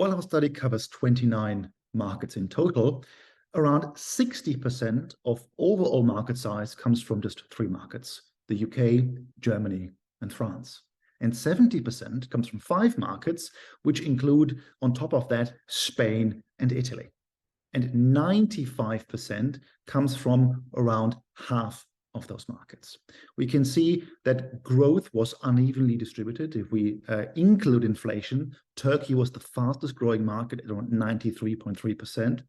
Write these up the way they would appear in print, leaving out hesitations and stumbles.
while our study covers 29 markets in total, around 60% of overall market size comes from just 3 markets: the UK, Germany, and France. And 70% comes from 5 markets, which include, on top of that, Spain and Italy. And 95% comes from around half of those markets. We can see that growth was unevenly distributed. If we include inflation, Turkey was the fastest growing market at around 93.3%.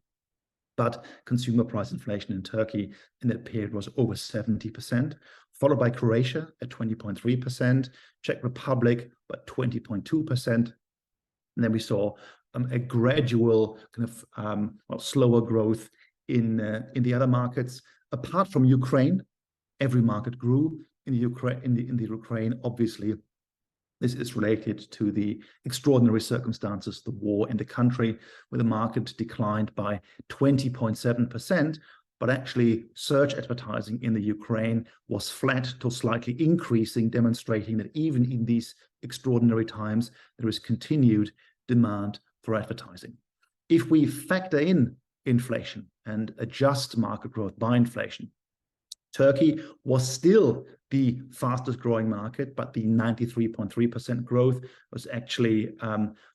But consumer price inflation in Turkey in that period was over 70%, followed by Croatia at 20.3%, Czech Republic at 20.2%. And then we saw a gradual kind of slower growth in the other markets. Apart from Ukraine, every market grew. In the Ukraine, obviously, this is related to the extraordinary circumstances, the war in the country, where the market declined by 20.7%, but actually search advertising in the Ukraine was flat to slightly increasing, demonstrating that even in these extraordinary times, there is continued demand for advertising. If we factor in inflation and adjust market growth by inflation, Turkey was still the fastest growing market, but the 93.3% growth was actually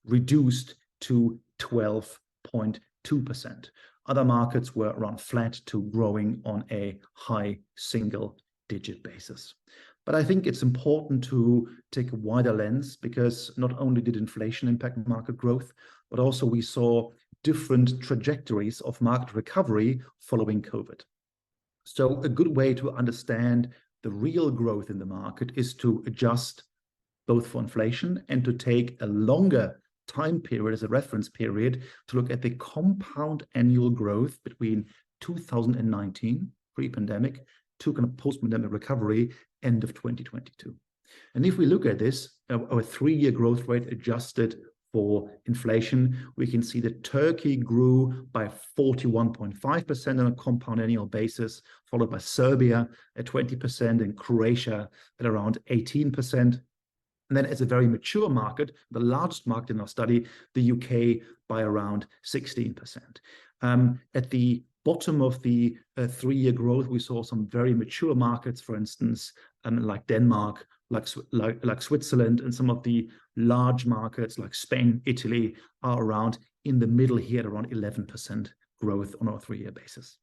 reduced to 12.2%. Other markets were around flat to growing on a high single-digit basis. But I think it's important to take a wider lens, because not only did inflation impact market growth, but also we saw different trajectories of market recovery following COVID. So a good way to understand the real growth in the market is to adjust both for inflation and to take a longer time period as a reference period to look at the compound annual growth between 2019, pre-pandemic, to kind of post-pandemic recovery, end of 2022. And if we look at this, our 3-year growth rate adjusted for inflation, we can see that Turkey grew by 41.5% on a compound annual basis, followed by Serbia at 20% and Croatia at around 18%. And then as a very mature market, the largest market in our study, the UK by around 16%. At the bottom of the 3-year growth, we saw some very mature markets, for instance, like Denmark, like Switzerland, and some of the large markets like Spain, Italy are around in the middle here at around 11% growth on our 3-year basis.